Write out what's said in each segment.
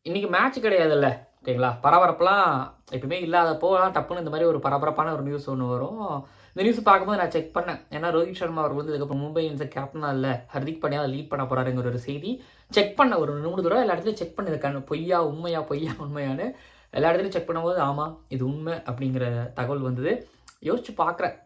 இன்றைக்கி மேட்ச் கிடையாதுல்ல, ஓகேங்களா? பரபரப்புலாம் எப்பவுமே இல்லாதப்போ டப்புன்னு இந்த மாதிரி ஒரு பரபரப்பான ஒரு நியூஸ் ஒன்று வரும். இந்த நியூஸ் பார்க்கும்போது நான் செக் பண்ணேன். ஏன்னா ரோஹித் சர்மா அவர்கள் வந்து இதுக்கப்புறம் மும்பை இந்தியன்ஸ் கேப்டனாக இல்லை, ஹர்திக் பாண்டியா லீட் பண்ண போகிறாருங்கிற ஒரு செய்தி செக் பண்ண ஒரு 3 தடவை எல்லா இடத்துலையும் செக் பண்ணது பொய்யா உண்மையா உண்மையானு எல்லா இடத்துலையும் செக் பண்ணும்போது ஆமாம் இது உண்மை அப்படிங்கிற தகவல் வந்தது. யோசிச்சு பார்க்குறேன்,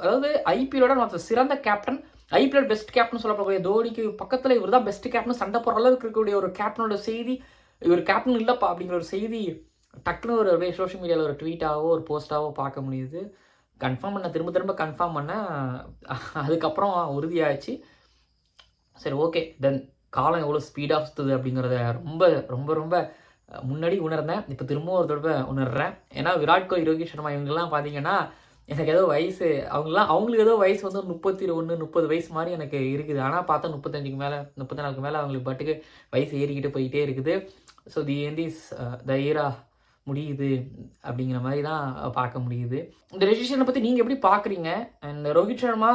அதாவது ஐபிஎலோட மற்ற சிறந்த கேப்டன், ஐபிஎல் பெஸ்ட் கேப்டன் சொல்லப்படக்கூடிய தோனிக்கு பக்கத்தில் இவர் தான் பெஸ்ட் கேப்டன் சண்டை போடுற அளவுக்கு இருக்கக்கூடிய ஒரு கேப்டனோட செய்தி, இவர் கேப்டன் இல்லைப்பா அப்படிங்கிற ஒரு செய்தி டக்குன்னு ஒரு அப்படியே சோஷியல் மீடியாவில் ஒரு ட்வீட்டாவோ ஒரு போஸ்ட்டாவோ பார்க்க முடியுது. கன்ஃபார்ம் பண்ண திரும்ப கன்ஃபார்ம் பண்ண அதுக்கப்புறம் உறுதியாகிடுச்சு. சரி, ஓகே, தென் காலம் எவ்வளோ ஸ்பீடாக சுற்றுது அப்படிங்கிறத ரொம்ப ரொம்ப ரொம்ப முன்னாடி உணர்ந்தேன். இப்போ திரும்பவும் ஒரு தடவை உணர்றேன். ஏன்னா விராட் கோலி, ரோஹித் சர்மா இவங்கெல்லாம் பார்த்தீங்கன்னா எனக்கு ஏதோ வயசு அவங்களுக்கு ஏதோ வயசு வந்து 31 30 வயசு மாதிரி எனக்கு இருக்குது. ஆனால் பார்த்தா 35க்கு மேலே 34க்கு மேலே அவங்களுக்கு பாட்டுக்கு வயசு ஏறிக்கிட்டு போயிட்டே இருக்குது. So the end is the era முடியுது அப்படிங்கிற மாதிரி தான் பார்க்க முடியுது. இந்த டெசிஷனை பற்றி நீங்கள் எப்படி பார்க்குறீங்க? அண்ட் ரோஹித் சர்மா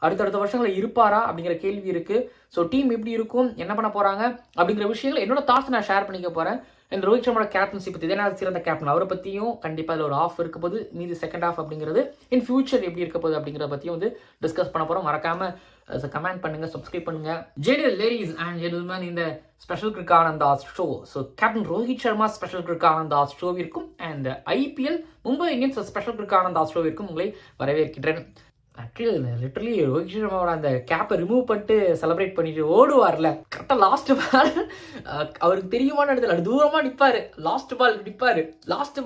அடுத்தடுத்த வருஷங்களில் இருப்பாரா அப்படிங்கிற கேள்வி இருக்குது. ஸோ டீம் எப்படி இருக்கும், என்ன பண்ண போகிறாங்க அப்படிங்கிற விஷயங்கள் என்னோட தாட்ஸ் நான் ஷேர் பண்ணிக்க போகிறேன். அண்ட் ரோஹித் சர்மாவோட கேப்டன்சி பற்றி இதே சிறந்த கேப்டன் அவரை பற்றியும் கண்டிப்பாக அதில் ஒரு ஆஃப் இருக்க போது, மீதி செகண்ட் ஆஃப் அப்படிங்கிறது இன் ஃபியூச்சர் எப்படி இருக்க போகுது அப்படிங்கிறத பற்றியும் வந்து டிஸ்கஸ் பண்ண போகிறோம். மறக்காமல் கமெண்ட் பண்ணுங்கள், சப்ஸ்கிரைப் பண்ணுங்கள். ஜேடிஎல் லேடிஸ் அண்ட் ஜென்டில்மேன், இந்த special Cric Anandas show, so captain Rohit Sharma special Cric Anandas ஷோவிற்கும் and IPL Mumbai Indians special Cric Anandas ஷோவிற்கும் உங்களை வரவேற்கின்றேன். ஆக்சுவலி லிட்டரலி ரோஹித் சர்மாவோட அந்த கேப்பை ரிமூவ் பண்ணிட்டு செலிப்ரேட் பண்ணிட்டு ஓடுவார்ல, கரெக்டாக லாஸ்ட் பால் அவருக்கு தெரியுமான்னு இடத்துல அது தூரமாக நிற்பார், லாஸ்ட்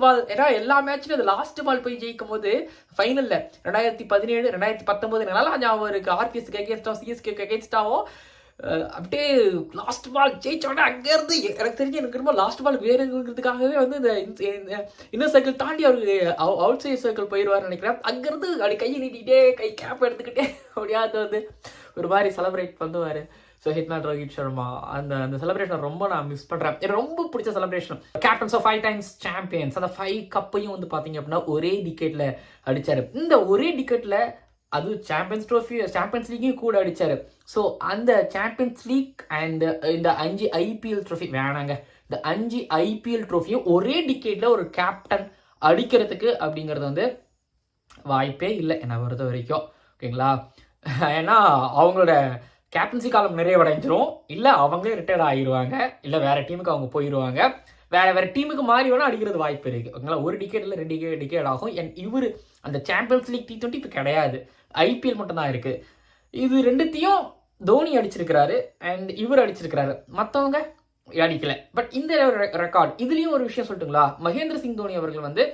பால் ஏன்னா எல்லா மேட்ச்லையும் அது லாஸ்ட் பால் போய் ஜெயிக்கும் போது ஃபைனலில் 2017 2019 நல்லா ஞாபகம் இருக்குது. ஆர்பிஎஸ்க்கு அகேன்ஸ்டாகவும் சிஎஸ்கேக்கு அகேன்ஸ்டாகவும் அப்படியே லாஸ்ட் பால் ஜெயிச்சோடனே அங்கேருந்து எனக்கு தெரிஞ்சு எனக்கு ரொம்ப லாஸ்ட் பால் வேணுங்கிறதுக்காகவே வந்து இந்த இன்னர் சர்க்கிள் தாண்டி அவருக்கு அவுட் சைட் சர்க்கிள் போயிடுவார்னு நினைக்கிறேன். அங்கேருந்து அப்படி கையை நீட்டிகிட்டே கேப் எடுத்துக்கிட்டே அப்படியாவது வந்து ஒரு மாதிரி செலிப்ரேட் பண்ணுவார். ஸோ ஹிட்மேன் ரோஹித் சர்மா அந்த செலிப்ரேஷன் ரொம்ப நான் மிஸ் பண்ணுறேன். எனக்கு ரொம்ப பிடிச்ச celebration. Captains of 5 times champions, அந்த 5 கப்பையும் வந்து பார்த்தீங்க அப்படின்னா ஒரே டிக்கெட்டில் அடித்தார். இந்த ஒரே டிக்கெட்டில் அது சாம்பியன்ஸ் லீக்கையும் கூட அடித்தார். ஸோ அந்த சாம்பியன்ஸ் லீக் அண்ட் இந்த 5 ஐபிஎல் ட்ரோஃபி வேணாங்க, இந்த 5 ஐபிஎல் ட்ரோஃபியும் ஒரே டிக்கெட்டில் ஒரு கேப்டன் அடிக்கிறதுக்கு அப்படிங்கிறது வந்து வாய்ப்பே இல்லை என்னை பொறுத்த வரைக்கும், ஓகேங்களா? ஏன்னா அவங்களோட கேப்டன்சி காலம் நிறைவடைஞ்சிரும், இல்லை அவங்களே ரிட்டையர்ட் ஆகிடுவாங்க, இல்லை வேறு டீமுக்கு அவங்க போயிடுவாங்க, வேறு டீமுக்கு மாறி வேணால் அடிக்கிறது வாய்ப்பு இருக்குது, ஓகேங்களா? ஒரு டிக்கெட் இல்லை 2 டிக்கெட் ஆகும். இவர் அந்த சாம்பியன்ஸ் லீக் T20 இப்போ கிடையாது, ஐபிஎல் மட்டும்தான் இருக்குது. இது ரெண்டுத்தையும் தோனி அடிச்சிருக்கிறாரு அண்ட் இவர் அடிச்சிருக்கிறாரு, மற்றவங்க அடிக்கல. பட் இந்த ரெக்கார்ட் இதுலேயும் ஒரு விஷயம் சொல்லட்டுங்களா? மகேந்திர சிங் தோனி அவர்கள் வந்து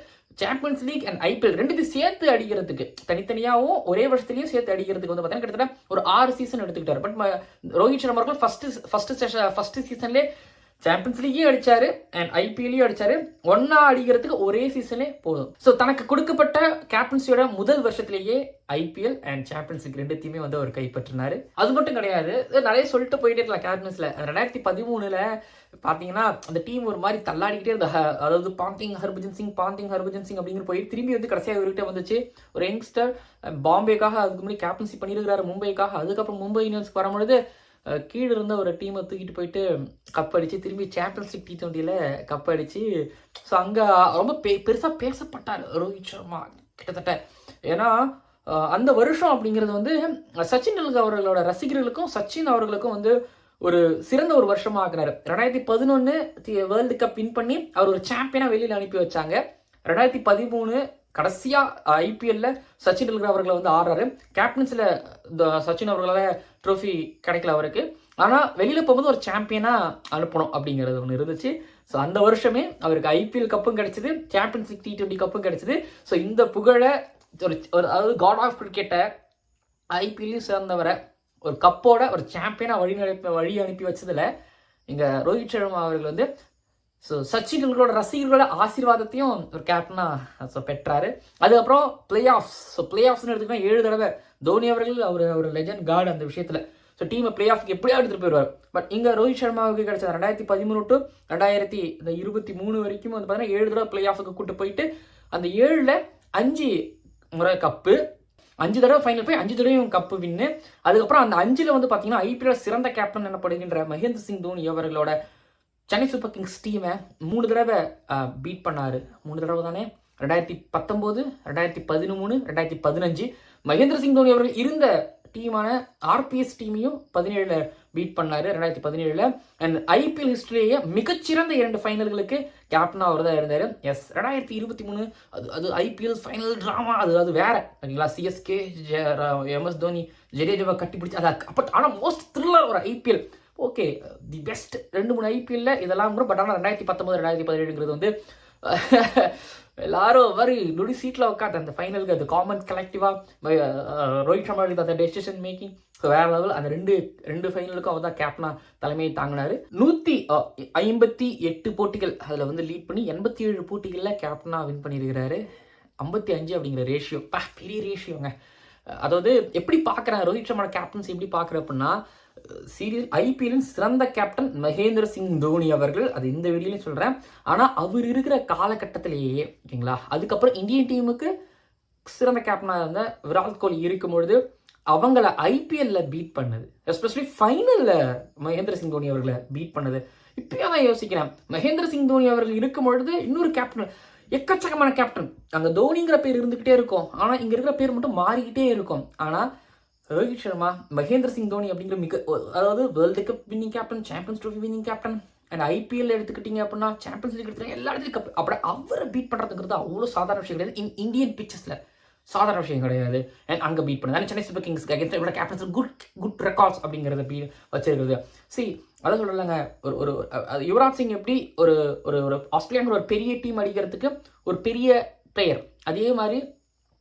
சாம்பியன்ஸ் லீக் அண்ட் ஐபிஎல் ரெண்டுத்தையும் சேர்த்து அடிக்கிறதுக்கு, தனித்தனியாகவும் ஒரே வருஷத்துலையும் சேர்த்து அடிக்கிறதுக்கு வந்து பார்த்தீங்கன்னா கிட்டத்தட்ட ஒரு 6 சீசன் எடுத்துக்கிட்டார். பட் ரோஹித் சர்மா அவர்கள் ஃபர்ஸ்ட் சீசன்லேயே சாம்பியன்ஸ் லீக்கையும் அடிச்சாரு அண்ட் ஐபிஎல்லையும் அடிச்சாரு. ஒன்னா அடிக்கிறதுக்கு ஒரே சீசனே போதும். ஸோ தனக்கு கொடுக்கப்பட்ட கேப்டன்சியோட முதல் வருஷத்திலேயே ஐபிஎல் அண்ட் சாம்பியன்ஸ் லீக் ரெண்டுத்தையுமே வந்து அவர் கைப்பற்றினாரு. அது மட்டும் கிடையாது, நிறைய சொல்லிட்டு போயிட்டே இருக்கலாம். கேப்டன்ஸ்ல 2013 பார்த்தீங்கன்னா அந்த டீம் ஒரு மாதிரி தள்ளாடிக்கிட்டே இருந்த, அதாவது பாண்டிங் ஹர்பஜன் சிங் அப்படிங்கிற போய் திரும்பி வந்து கடைசியாக இவர்கிட்ட வந்துச்சு ஒரு யங்ஸ்டர். பாம்பேக்காக அதுக்கு முன்னாடி கேப்டன்சி பண்ணியிருக்கிறாரு மும்பைக்காக. அதுக்கப்புறம் மும்பை இந்தியன்ஸ்க்கு வரும்பொழுது கீழே இருந்த ஒரு டீமை தூக்கிட்டு போயிட்டு கப் அடித்து திரும்பி சாம்பியன்ஸ் லீக் T20 கப் அடித்து, ஸோ அங்கே ரொம்ப பெருசாக பேசப்பட்டார் ரோஹித் சர்மா கிட்டத்தட்ட. ஏன்னா அந்த வருஷம் அப்படிங்கிறது வந்து சச்சின் டெண்டுல்கர் அவர்களோட ரசிகர்களுக்கும் சச்சின் அவர்களுக்கும் வந்து ஒரு சிறந்த ஒரு வருஷமாக ஆக்குனார். 2011 வேர்ல்டு கப் வின் பண்ணி அவர் ஒரு சாம்பியனாக வெளியில் அனுப்பி வச்சாங்க. 2013 கடைசியாக ஐபிஎல்ல சச்சின் டெண்டுல்கர் அவர்களை வந்து ஆடுறாரு. கேப்டன்ஸில் சச்சின் அவர்களால் ட்ரோஃபி கிடைக்கல அவருக்கு, ஆனால் வெளியில் போகும்போது ஒரு சாம்பியனாக அனுப்பணும் அப்படிங்கிறது ஒன்று இருந்துச்சு. ஸோ அந்த வருஷமே அவருக்கு ஐபிஎல் கப்பும் கிடைச்சிது, சாம்பியன்ஸ் லீக் T20 கப்பும் கிடைச்சிது. ஸோ இந்த புகழை அதாவது காட் ஆஃப் கிரிக்கெட்டை ஐபிஎல்லையும் சேர்ந்தவரை ஒரு கப்போட ஒரு சாம்பியனாக வழி அனுப்பி வச்சதில் இங்கே ரோஹித் சர்மா அவர்கள் வந்து ஸோ சச்சின் டெண்டுல்கரோட ரசிகர்களோட ஆசீர்வாதத்தையும் ஒரு கேப்டனாக பெற்றாரு. அதுக்கப்புறம் பிளே ஆஃப்ஸ்னு எடுத்துக்கிட்டா 7 தடவை தோனி அவர்கள் அவர் லெஜண்ட் கார்டு அந்த விஷயத்தில். ஸோ டீமை பிளே ஆஃப்க்கு எப்படியா எடுத்துகிட்டு போயிடுவார். பட் இங்கே ரோஹித் சர்மாவுக்கு கிடைச்சது 2013 to 2023 வரைக்கும் வந்து பார்த்தீங்கன்னா 7 தடவை பிளே ஆஃபுக்கு கூட்டு போயிட்டு அந்த 7ல் 5 முறை கப்பு, 5 தடவை ஃபைனல் போய் 5 தடவையும் கப்பு வின்னு. அதுக்கப்புறம் அந்த 5ல் வந்து பார்த்தீங்கன்னா ஐபிஎல் சிறந்த கேப்டன் எனப்படுகின்ற மகேந்திர சிங் தோனி அவர்களோட சென்னை சூப்பர் கிங்ஸ் டீமை 3 தடவை பீட் பண்ணார். 3 தடவை தானே, 2019, 2013, 2015. மகேந்திர சிங் தோனி அவர்கள் இருந்த டீமான ஆர்பிஎஸ் டீமையும் 17 பீட் பண்ணாரு 2017. அண்ட் ஐபிஎல் ஹிஸ்டரியிலேயே மிகச்சிறந்த 2 ஃபைனல்களுக்கு கேப்டனா அவர் தான் இருந்தார். எஸ், 2023 அது ஐபிஎல் ஃபைனல் ட்ராமா, அது வேற ஓகேங்களா. சிஎஸ்கே MS தோனி ஜடேஜாவை கட்டி பிடிச்சி அதை பட் ஆனால் மோஸ்ட் த்ரில்லர் ஒரு ஐபிஎல். ஓகே, தி பெஸ்ட் 2-3 ஐபிஎல்ல இதெல்லாம் கூட. பட் ஆனால் 2019, 2017 வந்து எல்லாரும் மாதிரி நொடி சீட்டில் உட்காந்து அந்த ஃபைனலுக்கு அது காமன் கலெக்டிவாக ரோஹித் சர்மா அந்த டெசிஷன் மேக்கிங் வேற லெவல். அந்த ரெண்டு ஃபைனலுக்கும் அவர் தான் கேப்டனா தலைமையை தாங்கினாரு. 158 போட்டிகள் அதில் வந்து லீட் பண்ணி 87 போட்டிகளில் கேப்டனா வின் பண்ணியிருக்கிறாரு. 55 அப்படிங்கிற ரேஷியோ, பெரிய ரேஷியோங்க. அதாவது எப்படி பார்க்குறேன் ரோஹித் சர்மா கேப்டன்ஸ் எப்படி பார்க்குறேன் அப்படின்னா, சீரியஸ் ஐபிஎல்லின் சிறந்த கேப்டன் மகேந்திர சிங் தோனி அவர்கள். அது இந்த வீடியோலையும் சொல்கிறேன். ஆனால் அவர் இருக்கிற காலகட்டத்திலேயே ஓகேங்களா, அதுக்கப்புறம் இந்தியன் டீமுக்கு சிறந்த கேப்டனாக இருந்த விராட் கோலி இருக்கும்பொழுது அவங்கள ஐபிஎல்ல பீட் பண்ணது, எஸ்பெஷலி ஃபைனலில் மகேந்திர சிங் தோனி அவர்களை பீட் பண்ணது. இப்பயே தான் யோசிக்கிறேன், மகேந்திர சிங் தோனி அவர்கள் இருக்கும் பொழுது இன்னொரு கேப்டன், எக்கச்சக்கமான கேப்டன், அங்கே தோனிங்கிற பேர் இருந்துக்கிட்டே இருக்கும். ஆனால் இங்கே இருக்கிற பேர் மட்டும் மாறிக்கிட்டே இருக்கும். ஆனால் ரோஹித் சர்மா, மகேந்திர சிங் தோனி அப்படிங்கிற அதாவது world cup winning captain, champions trophy winning captain, and IPL எடுத்துக்கிட்டீங்க அப்படின்னா சாம்பியன்ஸ் லீக் எடுத்துக்கிட்டீங்க, எல்லா இடத்துலையும் கப். அப்படி அவரை பீட் பண்ணுறதுங்கிறது அவ்வளோ சாதாரண விஷயம் கிடையாது. இந்தியன் பிச்சஸில் சாதாரண விஷயம் கிடையாது. அண்ட் அங்கே பீட் பண்ணது சென்னை சூப்பர் கிங்ஸ் இவரோட கேப்டன்ஸ் குட் ரெக்கார்ட்ஸ் அப்படிங்கிறத வச்சிருக்கிறது. அதை சொல்லலைங்க. ஒரு யுவராஜ் சிங் எப்படி ஒரு ஒரு ஆஸ்திரேலியாங்கிற ஒரு பெரிய டீம் அடிக்கிறதுக்கு ஒரு பெரிய பிளேயர், அதே மாதிரி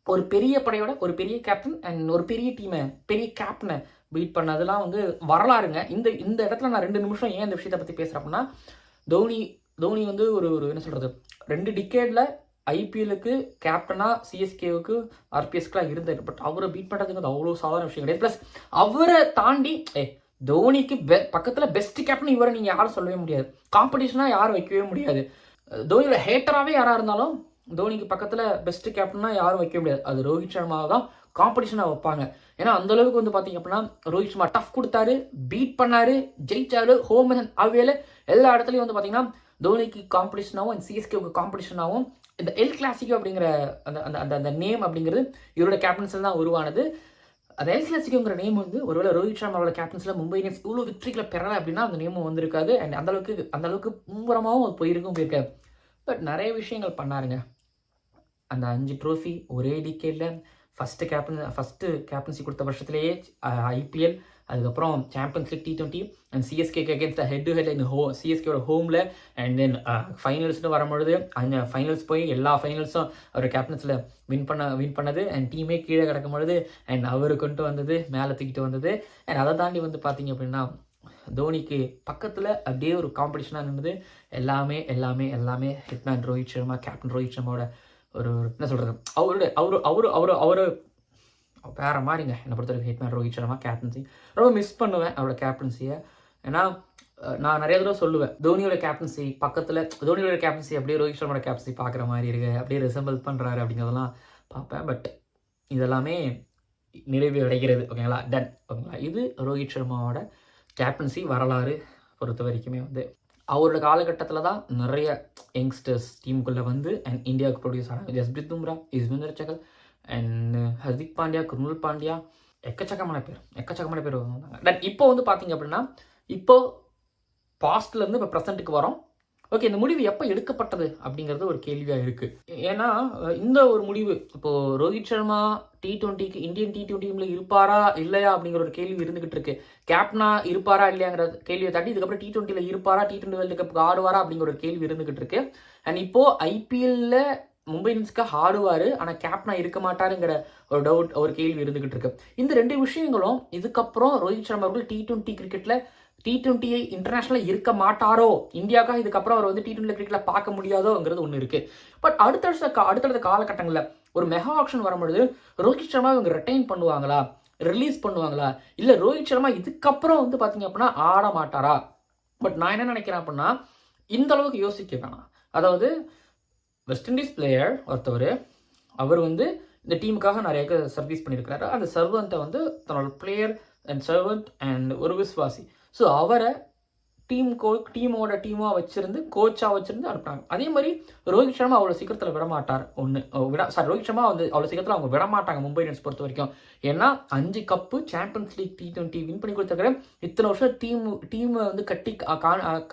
ஒரு பெரிய படையோட ஒரு பெரிய கேப்டன் அண்ட் ஒரு பெரிய டீமை பெரிய கேப்டனை பீட் பண்ணதெல்லாம் வந்து வரலாறுங்க. இந்த இடத்துல நான் 2 நிமிஷம் ஏன் இந்த விஷயத்தை பற்றி பேசுகிறேன் அப்படின்னா, தோனி வந்து ஒரு என்ன சொல்கிறது, 2 டிகேடில் ஐபிஎல்லுக்கு கேப்டனாக சிஎஸ்கேவுக்கு ஆர்பிஎஸ்க்குலாம் இருந்தார். பட் அவரை பீட் பண்ணுறதுக்கு அவ்வளோ சாதாரண விஷயம் கிடையாது. ப்ளஸ் அவரை தாண்டி தோனிக்கு பக்கத்தில் பெஸ்ட் கேப்டன் இவரை நீங்கள் யாரும் சொல்லவே முடியாது. காம்படிஷனாக யாரும் வைக்கவே முடியாது. தோனியோட ஹேட்டராகவே யாராக இருந்தாலும் தோனிக்கு பக்கத்தில் பெஸ்ட் கேப்டனா யாரும் வைக்க முடியாது. அது ரோஹித் சர்மாவை தான் காம்படிஷனாக வைப்பாங்க. ஏன்னா அந்த அளவுக்கு வந்து பார்த்தீங்க அப்படின்னா ரோஹித் சர்மா டஃப் கொடுத்தாரு, பீட் பண்ணாரு, ஜெயிச்சாரு, ஹோம் அண்ட் அவேல எல்லா இடத்துலையும் வந்து பார்த்தீங்கன்னா தோனிக்கு காம்படிஷனாகவும் அண்ட் சிஎஸ்கேவுக்கு காம்படிஷனாகவும் இந்த எல் கிளாசிக்கோ அப்படிங்கிற அந்த அந்த நேம் அப்படிங்கிறது இவரோட கேப்டன்ஸில் தான் உருவானது. அந்த எல் கிளாசிக்கோங்கிற நேம் வந்து ஒருவேளை ரோஹித் சர்மாவோட கேப்டன்ஸில் மும்பை இந்தியன்ஸ் இவ்வளோ வெற்றிகளை பெறலை அப்படின்னா அந்த நேமும் வந்திருக்காது. அண்ட் அந்த அளவுக்கு மும்முரமாகவும் போயிருக்காது. பட் நிறைய விஷயங்கள் பண்ணாருங்க. அந்த 5 ட்ரோஃபி ஒரே டிகேடில் ஃபஸ்ட்டு கேப்டன்சி கொடுத்த வருஷத்துலேயே ஐபிஎல், அதுக்கப்புறம் சாம்பியன்ஸ் லீக், T20 அண்ட் சிஎஸ்கேக்கு அகேன்ஸ்ட் ஹெட் டு ஹெட் சிஎஸ்கேவோட ஹோமில். அண்ட் தென் ஃபைனல்ஸ்னு வரும்பொழுது அந்த ஃபைனல்ஸ் போய் எல்லா ஃபைனல்ஸும் அவர் கேப்டன்ஸில் வின் பண்ணது. அண்ட் டீமே கீழே கிடக்கும் பொழுது அண்ட் அவர் கொண்டு வந்தது, மேலே தூக்கிட்டு வந்தது. அண்ட் அதை தாண்டி வந்து பார்த்தீங்க அப்படின்னா தோனிக்கு பக்கத்தில் அப்படியே ஒரு காம்படிஷனாக இருந்தது. எல்லாமே ஹிட்மேன் ரோஹித் சர்மா, கேப்டன் ரோஹித் சர்மாவோட ஒரு என்ன சொல்கிறது, அவரு வேற மாதிரிங்க. என்னை பொறுத்தவரைக்கும் ஹிட்மேன் ரோஹித் சர்மா கேப்டன்சி ரொம்ப மிஸ் பண்ணுவேன் அவரோட கேப்டன்சியை. ஏன்னா நான் நிறைய தடவை சொல்லுவேன், தோனியோட கேப்டன்சி பக்கத்தில் தோனியோட கேப்டன்சி அப்படியே ரோஹித் சர்மாவோட கேப்டன்சி பார்க்குற மாதிரி இருக்கு, அப்படியே ரிசம்பிள் பண்ணுறாரு அப்படிங்கிறதெல்லாம் பார்ப்பேன். பட் இதெல்லாமே நிறைவு அடைகிறது. ஓகேங்களா, டன். ஓகேங்களா, இது ரோஹித் சர்மாவோட கேப்டன்சி வரலாறு பொறுத்த வரைக்குமே வந்து அவரோட காலகட்டத்தில் தான் நிறைய யங்ஸ்டர்ஸ் டீமுக்குள்ளே வந்து அண்ட் இந்தியாவுக்கு ப்ரொடியூஸ் ஆனாங்க. ஜஸ்பிரித் பும்ரா, யுஸ்வேந்திர சகல் அண்ட் ஹர்திக் பாண்டியா, குர்னுல் பாண்டியா, எக்கச்சக்கமான பேர் வந்தாங்க. பட் இப்போ வந்து பார்த்தீங்க அப்படின்னா இப்போ பாஸ்ட்லேருந்து இப்போ ப்ரெசென்ட்டுக்கு வரோம். ஓகே, இந்த முடிவு எப்போ எடுக்கப்பட்டது அப்படிங்கிறது ஒரு கேள்வியாக இருக்குது. ஏன்னா இந்த ஒரு முடிவு இப்போது ரோஹித் சர்மா T20க்கு இந்தியன் T20 இருப்பாரா இல்லையா அப்படிங்கிற ஒரு கேள்வி இருந்துகிட்டு இருக்கு. கேப்டனா இருப்பாரா இல்லையாங்கிற கேள்வியை தாண்டி இதுக்கப்புறம் T20ல இருப்பாரா, T20 வேர்ல்டு கப்புக்கு ஆடுவாரா அப்படிங்கிற ஒரு கேள்வி இருந்துகிட்டு இருக்கு. அண்ட் இப்போ ஐபிஎல்ல மும்பை இந்தியன்ஸ்க்கு ஆடுவார், ஆனால் கேப்டனா இருக்க மாட்டாருங்கிற ஒரு டவுட், ஒரு கேள்வி இருந்துகிட்டு இருக்கு. இந்த 2 விஷயங்களும் இதுக்கப்புறம் ரோஹித் சர்மா அவர்கள் T20 கிரிக்கெட்ல T20 இன்டர்நேஷனலாக இருக்க மாட்டாரோ, இந்தியாவுக்காக இதுக்கப்புறம் அவர் வந்து T20 கிரிக்கெட்டில் பார்க்க முடியாதோங்கிறது ஒன்று இருக்குது. பட் அடுத்தடுத்த காலகட்டங்களில் ஒரு மெகா ஆக்ஷன் வரும்பொழுது ரோஹித் சர்மா இவங்க ரிட்டைன் பண்ணுவாங்களா, ரிலீஸ் பண்ணுவாங்களா, இல்லை ரோஹித் சர்மா இதுக்கப்புறம் வந்து பார்த்தீங்க அப்படின்னா ஆட மாட்டாரா? பட் நான் என்ன நினைக்கிறேன் அப்படின்னா இந்த அளவுக்கு யோசிக்க வேணாம். அதாவது வெஸ்ட் இண்டீஸ் பிளேயர் ஒருத்தவர், அவர் வந்து இந்த டீமுக்காக நிறைய சர்வீஸ் பண்ணியிருக்கிறாரு. அந்த சர்வெண்ட்டை வந்து தன்னோட பிளேயர் அண்ட் சர்வெண்ட் அண்ட் ஒரு விஸ்வாசி, ஸோ அவரை டீமாக வச்சிருந்து கோச்சாக வச்சிருந்து அனுப்புறாங்க. அதே மாதிரி ரோஹித் சர்மா அவ்வளோ சீக்கிரத்தில் விடமாட்டார். ரோஹித் சர்மா வந்து அவ்வளோ சீக்கிரத்தில் அவங்க விடமாட்டாங்க மும்பை இந்தியன்ஸ் பொறுத்த வரைக்கும். ஏன்னா 5 cup champions League T20 win பண்ணி கொடுத்துருக்காரு. இத்தனை வருஷம் டீமை வந்து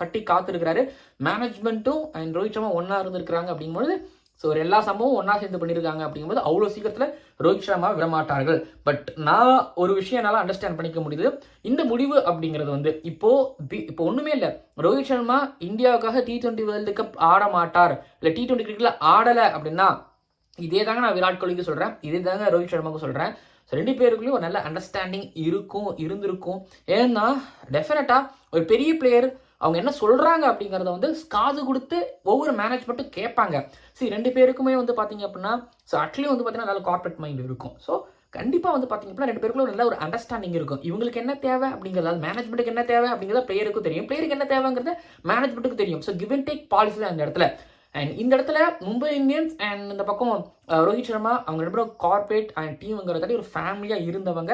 கட்டி காத்திருக்கிறாரு. மேனேஜ்மெண்ட்டும் அண்ட் ரோஹித் சர்மா ஒன்றா இருந்திருக்கிறாங்க அப்படிங்கும்போது ஸோ ஒரு எல்லா சம்பவம் ஒன்றா சேர்ந்து பண்ணியிருக்காங்க அப்படிங்கும்போது அவ்வளோ சீக்கிரத்தில் ரோஹித் சர்மா விடமாட்டார்கள். பட் நான் ஒரு விஷயம் என்னால் அண்டர்ஸ்டாண்ட் பண்ணிக்க முடியுது. இந்த முடிவு அப்படிங்கிறது வந்து இப்போ ஒன்றுமே இல்லை. ரோஹித் சர்மா இந்தியாவுக்காக T20 வேர்ல்டு கப் ஆட மாட்டார், இல்லை T20 கிரிக்கெட்டில் ஆடலை அப்படின்னா இதே தாங்க நான் விராட் கோலிக்கு சொல்கிறேன், இதே தாங்க ரோஹித் சர்மாவுக்கு சொல்கிறேன். ஸோ 2 பேருக்குள்ளேயும் ஒரு நல்ல அண்டர்ஸ்டாண்டிங் இருந்திருக்கும். ஏன்னா டெஃபினட்டாக ஒரு பெரிய பிளேயர் அவங்க என்ன சொல்கிறாங்க அப்படிங்கிறத வந்து காது கொடுத்து ஒவ்வொரு மேனேஜ்மெண்ட்டும் கேட்பாங்க. சரி 2 பேருக்குமே வந்து பார்த்தீங்க அப்படின்னா ஸோ அட்லீஸ்ட் வந்து பார்த்தீங்கன்னா நல்ல கார்பரேட் மைண்ட் இருக்கும். ஸோ கண்டிப்பாக வந்து பார்த்தீங்க அப்படின்னா 2 பேருக்குள்ள நல்ல ஒரு அண்டர்ஸ்டாண்டிங் இருக்கும். இவங்களுக்கு என்ன தேவை அப்படிங்கிறது, மேனேஜ்மெண்ட்டுக்கு என்ன தேவை அப்படிங்கிறத பிளேயருக்கும் தெரியும், பிளேயருக்கு என்ன தேவைங்கிறது மேனேஜ்மெண்ட்டுக்கு தெரியும். So give and take policy தான் இந்த இடத்துல. அண்ட் இந்த இடத்துல மும்பை இந்தியன்ஸ் அண்ட் இந்த பக்கம் ரோஹித் சர்மா அவங்க 2 பேரும் கார்பரேட் அண்ட் டீம்ங்கிறதாடி ஒரு ஃபேமிலியாக இருந்தவங்க.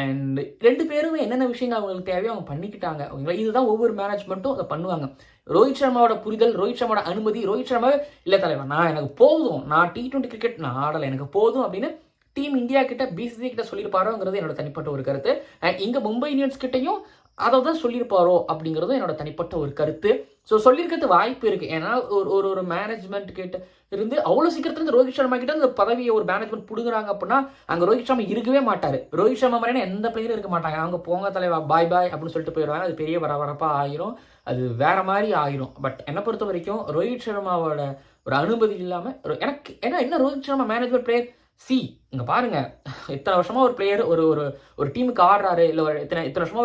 அண்ட் 2 பேருமே என்னென்ன விஷயங்கள் அவங்களுக்கு தேவையோ அவங்க பண்ணிக்கிட்டாங்க. ஓகேங்களா, இதுதான் ஒவ்வொரு மேனேஜ்மெண்ட்டும் அதை பண்ணுவாங்க. ரோஹித் சர்மாவோட புரிதல், ரோஹித் சர்மாவோட அனுமதி, ரோஹித் சர்மாவே இல்லை தலைவர் எனக்கு போதும், நான் T20 கிரிக்கெட் நான் ஆடலை, எனக்கு போதும் அப்படின்னு டீம் இந்தியா கிட்ட BCCI கிட்ட சொல்லியிருப்பாரோங்கிறது என்னோட தனிப்பட்ட ஒரு கருத்து. அண்ட் இங்கே மும்பை இந்தியன்ஸ் கிட்டையும் அதை தான் சொல்லியிருப்பாரோ அப்படிங்கிறது என்னோட தனிப்பட்ட ஒரு கருத்து. ஸோ சொல்லியிருக்கிறது வாய்ப்பு இருக்குது. ஏன்னா ஒரு மேனேஜ்மெண்ட் கிட்ட இருந்து அவ்வளோ சீக்கிரத்துல ரோஹித் சர்மா கிட்ட அந்த பதவியை ஒரு மேனேஜ்மெண்ட் பிடுங்குறாங்க அப்படின்னா அங்கே ரோஹித் சர்மா இருக்கவே மாட்டார். ரோஹித் சர்மா மாதிரியான எந்த பிளேயரும் இருக்க மாட்டாங்க. அவங்க போங்க தலைவா பாய் அப்படின்னு சொல்லிட்டு போயிடுவாங்க. அது பெரிய வரவரப்பாக ஆகிரும், அது வேற மாதிரி ஆகிரும். பட் என்னை பொறுத்த வரைக்கும் ரோஹித் சர்மாவோட ஒரு அனுமதி இல்லாமல் எனக்கு என்ன ரோஹித் சர்மா மேனேஜ்மெண்ட் பிளேயர் இங்க பாருங்க, இத்தனை வருஷமா ஒரு பிளேயர் ஒரு டீமுக்கு ஆடுறாரு, இல்லை இத்தனை வருஷமா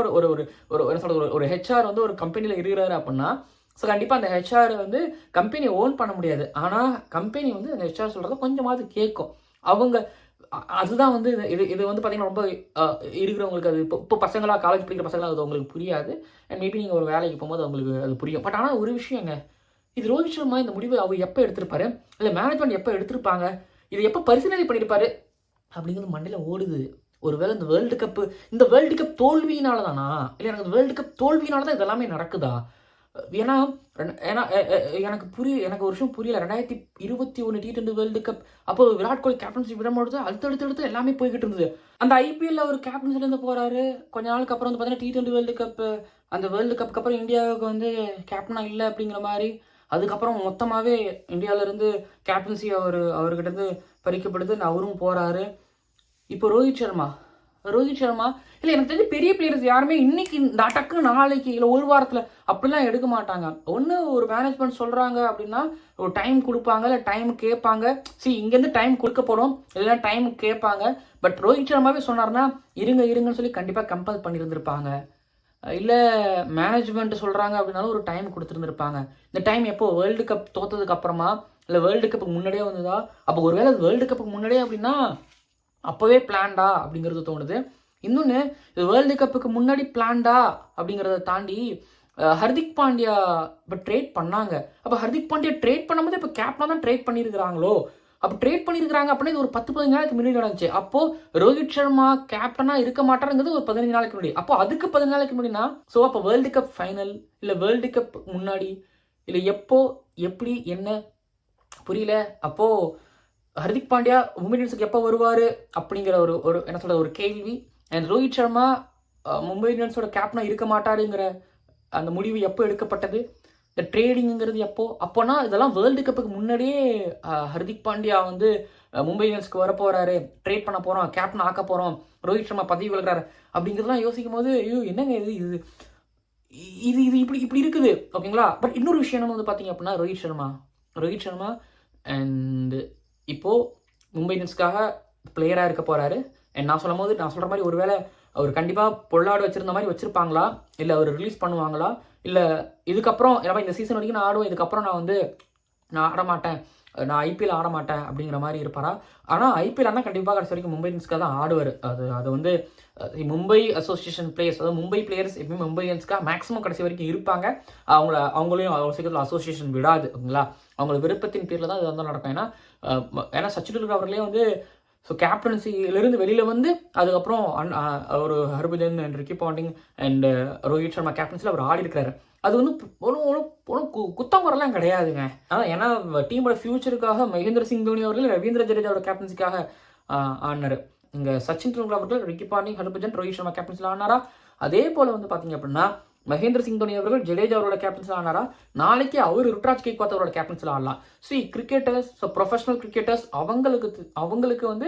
என்ன சொல்றது ஒரு HR வந்து ஒரு கம்பெனியில் இருக்கிறாரு அப்படின்னா ஸோ கண்டிப்பாக அந்த HR வந்து கம்பெனியை ஓன் பண்ண முடியாது. ஆனால் கம்பெனி வந்து அந்த HR சொல்கிறத கொஞ்சமாவது கேட்கும். அவங்க அதுதான் வந்து இது வந்து பார்த்தீங்கன்னா ரொம்ப இருக்கிறவங்களுக்கு அது இப்போ பசங்களா காலேஜ் படிக்கிற பசங்களாக அது உங்களுக்கு புரியாது. அண்ட் மேபி நீங்கள் ஒரு வேலைக்கு போகும்போது அவங்களுக்கு அது புரியும். பட் ஆனால் ஒரு விஷயங்க, இது ரோஹித் சர்மா இந்த முடிவை அவர் எப்போ எடுத்திருப்பாரு, இல்லை மேனேஜ்மெண்ட் எப்போ எடுத்திருப்பாங்க, இது எப்போ பரிசீலனை பண்ணியிருப்பாரு அப்படிங்கிறது மண்டையில் ஓடுது. ஒருவேளை இந்த வேர்ல்டு கப் தோல்வியினால தானா, இல்லை எனக்கு இந்த வேர்ல்டு கப் தோல்வியினால தான் இதெல்லாமே நடக்குதா? ஏன்னா எனக்கு ஒரு விஷயம் புரியல. 2021 T20 வேர்ல்டு கப் அப்போ விராட் கோலி கேப்டன்சி விடும்பொழுது அடுத்தடுத்து எல்லாமே போய்கிட்டு இருந்தது. அந்த IPL ஒரு கேப்டன்சிலேருந்து போகிறாரு. கொஞ்ச நாளுக்கு அப்புறம் வந்து பார்த்தீங்கன்னா T20 வேர்ல்டு கப், அந்த வேர்ல்டு கப்புக்கு அப்புறம் இந்தியாவுக்கு வந்து கேப்டனாக இல்லை அப்படிங்கிற மாதிரி. அதுக்கப்புறம் மொத்தமாகவே இந்தியாவிலேருந்து கேப்டன்சி அவர்கிட்ட பறிக்கப்படுது, அவரும் போகிறாரு. இப்போ ரோஹித் சர்மா இல்லை எனக்கு தெரிஞ்ச பெரிய பிளேயர்ஸ் யாருமே இன்னைக்கு டக்குன்னு நாளைக்கு இல்லை ஒரு வாரத்தில் அப்படிலாம் எடுக்க மாட்டாங்க. ஒன்று ஒரு மேனேஜ்மெண்ட் சொல்கிறாங்க அப்படின்னா ஒரு டைம் கொடுப்பாங்க, இல்லை டைம் கேட்பாங்க. இங்கேருந்து டைம் கொடுக்கப்படும், இல்லைன்னா டைம் கேட்பாங்க. பட் ரோஹித் சர்மாவே சொன்னார்னா இருங்கன்னு சொல்லி கண்டிப்பாக கம்பல் பண்ணியிருந்திருப்பாங்க. இல்லை மேனேஜ்மெண்ட் சொல்கிறாங்க அப்படின்னாலும் ஒரு டைம் கொடுத்துருந்துருப்பாங்க. இந்த டைம் எப்போ வேர்ல்டு கப் தோற்றதுக்கு அப்புறமா, இல்லை வேர்ல்டு கப்புக்கு முன்னாடியே வந்ததா? அப்போ ஒருவேளை வேர்ல்டு கப்புக்கு முன்னாடியே அப்படின்னா அப்போவே பிளான்டா அப்படிங்கிறது தோணுது. இன்னொன்று, இது வேர்ல்டு கப்புக்கு முன்னாடி பிளான்டா அப்படிங்கிறத தாண்டி ஹர்திக் பாண்டியா இப்போ ட்ரேட் பண்ணாங்க. அப்போ ஹர்திக் பாண்டியா ட்ரேட் பண்ணும்போது இப்போ கேப்டனாக தான் ட்ரேட் பண்ணியிருக்கிறாங்களோ? அப்போ ட்ரேட் பண்ணியிருக்கிறாங்க அப்படின்னா இது ஒரு 10-15 நாளைக்கு முன்னாடி நடந்துச்சு. அப்போது ரோஹித் சர்மா கேப்டனாக இருக்க மாட்டாருங்கிறது ஒரு 15 நாளைக்கு முன்னாடி. அப்போ அதுக்கு 15 நாளைக்கு முன்னாடினா ஸோ அப்போ வேர்ல்டு கப் ஃபைனல், இல்லை வேர்ல்டு கப் முன்னாடி, இல்லை எப்போ எப்படி என்ன புரியல. அப்போது ஹர்திக் பாண்டியா மும்பை இந்தியன்ஸுக்கு எப்போ வருவார் அப்படிங்கிற ஒரு என்ன சொல்கிறது ஒரு கேள்வி. அண்ட் ரோஹித் சர்மா மும்பை இந்தியன்ஸோட கேப்டனாக இருக்க மாட்டாருங்கிற அந்த முடிவு எப்போ எடுக்கப்பட்டது, இந்த ட்ரேடிங்கிறது அப்போனா இதெல்லாம் வேர்ல்டு கப்புக்கு முன்னாடியே ஹர்திக் பாண்டியா வந்து மும்பை இந்தியன்ஸ்க்கு வர போகிறாரு, ட்ரேட் பண்ண போகிறோம், கேப்டன் ஆக்க போகிறோம், ரோஹித் சர்மா பதவி விலகிறாரு அப்படிங்கிறதுலாம் யோசிக்கும் போது என்னங்க இது இப்படி இருக்குது. ஓகேங்களா. பட் இன்னொரு விஷயம் என்ன வந்து பார்த்தீங்க அப்படின்னா ரோஹித் சர்மா அண்ட் இப்போது மும்பை இந்தியன்ஸ்க்காக பிளேயராக இருக்க போகிறாரு. அண்ட் நான் சொல்கிற மாதிரி ஒருவேளை அவர் கண்டிப்பாக பொள்ளாடு வச்சுருந்த மாதிரி வச்சுருப்பாங்களா, இல்லை அவர் ரிலீஸ் பண்ணுவாங்களா, இல்லை இதுக்கப்புறம் இந்த சீசன் வரைக்கும் நான் ஆடுவேன், இதுக்கப்புறம் நான் ஆட மாட்டேன், நான் IPL ஆட மாட்டேன் அப்படிங்கிற மாதிரி இருப்பாரா? ஆனால் IPL ஆனால் கண்டிப்பாக கடைசி வரைக்கும் மும்பை இந்தியன்ஸ்க்காக தான் ஆடுவார். அது வந்து மும்பை அசோசியேஷன் பிளேயர்ஸ், அதாவது மும்பை பிளேயர்ஸ் எப்பவுமே மும்பை இந்தியன்ஸ்க்காக மேக்ஸிமம் கடைசி வரைக்கும் இருப்பாங்க. அவங்களையும் அவ்வளோ சீக்கிரத்தில் அசோசியேஷன் விடாது. ஓகேங்களா. அவங்களோட விருப்பத்தின் பேரில் தான் இது வந்து நடக்கும். ஏன்னா சச்சின் டெண்டுல்கர் அவர்களே வந்து ஸோ கேப்டன்சியிலிருந்து வெளியில் வந்து அதுக்கப்புறம் ஒரு Harbhajan and Ricky Ponting and Rohit Sharma கேப்டன்சியில் அவர் ஆடி இருக்கிறாரு. அது வந்து ஒன்றும் குத்தம் குறலாம் கிடையாதுங்க. ஏன்னா டீமோட ஃபியூச்சருக்காக மகேந்திர சிங் தோனி அவர்கள் ரவீந்திர ஜடேஜாவோட கேப்டன்சிக்காக ஆடினார். இங்கே சச்சின் டெண்டுல்கர் அவர்கள் ரிக்கி பாண்டிங், ஹர்பஜன், ரோஹித் சர்மா கேப்டன்சியில் ஆனாரா? அதே போல் வந்து பார்த்தீங்க அப்படின்னா மகேந்திர சிங் தோனி அவர்கள் ஜடேஜா அவரோட கேப்டன்சியில் ஆனாரா? நாளைக்கு அவர் ருத்ராஜ் கெய்க்வாத் அவரோட கேப்டன்சியில் ஆடலாம். கிரிக்கெட்டர்ஸ், ஸோ ப்ரொஃபஷனல் கிரிக்கெட்டர்ஸ் அவங்களுக்கு வந்து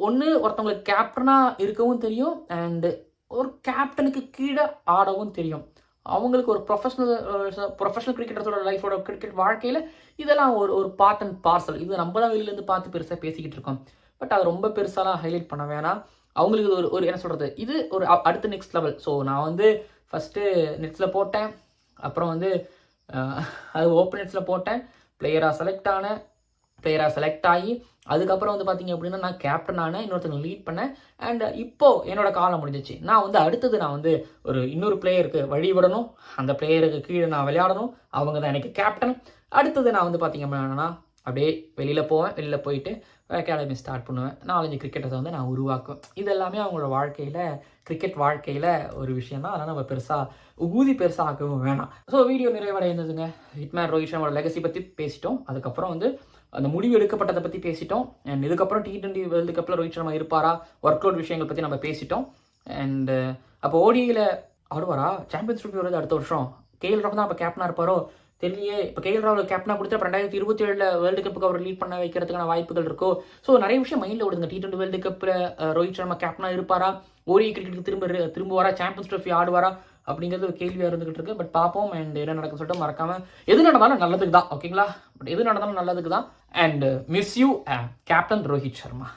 ஒன்று ஒருத்தவங்களுக்கு கேப்டனாக இருக்கவும் தெரியும் அண்டு ஒரு கேப்டனுக்கு கீழே ஆடவும் தெரியும். அவங்களுக்கு ஒரு ப்ரொஃபஷனல் கிரிக்கெட்டர்ஸோட லைஃபோட கிரிக்கெட் வாழ்க்கையில் இதெல்லாம் ஒரு பார்ட் அண்ட் பார்சல். இது நம்ம தான் வெளியிலேருந்து பார்த்து பெருசாக பேசிக்கிட்டு இருக்கோம். பட் அது ரொம்ப பெருசாலாம் ஹைலைட் பண்ண வேணாம். அவங்களுக்கு இது ஒரு என்ன சொல்கிறது, இது ஒரு அடுத்த நெக்ஸ்ட் லெவல். ஸோ நான் வந்து ஃபஸ்ட்டு நெட்ஸில் போட்டேன், அப்புறம் வந்து அது ஓப்பன் நெட்ஸில் போட்டேன், பிளேயராக செலக்ட் ஆகி அதுக்கப்புறம் வந்து பார்த்தீங்க அப்படின்னா நான் கேப்டன் ஆனேன், இன்னொருத்தங்க லீட் பண்ணேன். அண்ட் இப்போது என்னோட காலம் முடிஞ்சிச்சு. நான் வந்து அடுத்தது நான் வந்து இன்னொரு பிளேயருக்கு வழி விடணும், அந்த பிளேயருக்கு கீழே நான் விளையாடணும், அவங்க தான் எனக்கு கேப்டன். அடுத்தது நான் வந்து பார்த்தீங்க அப்படின்னா அப்படியே வெளியில் போவேன், வெளியில் போயிட்டு அகாடமி ஸ்டார்ட் பண்ணுவேன், 4-5 கிரிக்கெட்டர்ஸை வந்து நான் உருவாக்குவேன். இது எல்லாமே அவங்களோட வாழ்க்கையில், கிரிக்கெட் வாழ்க்கையில் ஒரு விஷயம் தான். அதனால் நம்ம பெருசாக ஆக்கவும் வேணாம். ஸோ வீடியோ நிறைவடைந்ததுங்க. ஹிட்மேன் ரோஹித் சர்மாவோட லெகசி பற்றி பேசிட்டோம், அதுக்கப்புறம் வந்து அந்த முடிவு எடுக்கப்பட்டதை பற்றி பேசிட்டோம். அண்ட் இதுக்கப்புறம் T20 வேர்ல்டு கப்பில் ரோஹித் சர்மா இருப்பாரா, ஒர்க் அவுட் விஷயங்கள் பற்றி நம்ம பேசிட்டோம். அண்ட் அப்போ ஓடிஐயில் ஆடுவாரா, சாம்பியன்ஸ் ட்ரோஃபி வருது அடுத்த வருஷம், KL ராகுல் தான் அப்போ கேப்டனாக இருப்பாரோ தெரியலையே. இப்போ KL ராகுல் கேப்டனாக கொடுத்து 2027 வேர்ல்டு கப்புக்கு அவர் லீட் பண்ண வைக்கிறதுக்கான வாய்ப்புகள் இருக்கோ. ஸோ நிறைய விஷயம் மைண்டில் ஓடுங்க. T20 வேர்ல்டு கப்பில் ரோஹித் சர்மா கேப்டனாக இருப்பாரா, ஓடிஐ கிரிக்கெட்டுக்கு திரும்புவாரா, சாம்பியன்ஸ் ட்ரோஃபி ஆடுவாரா அப்படிங்கிறது ஒரு கேள்வியாக இருந்துகிட்டு இருக்கு. பட் பார்ப்போம். அண்ட் என்ன நடக்குன்னு சொல்லிட்டு மறக்காமல் எது நடந்தாலும் நல்லதுக்கு தான், ஓகேங்களா? பட் எது நடந்தாலும் நல்லதுக்கு தான். And miss you captain Rohit Sharma.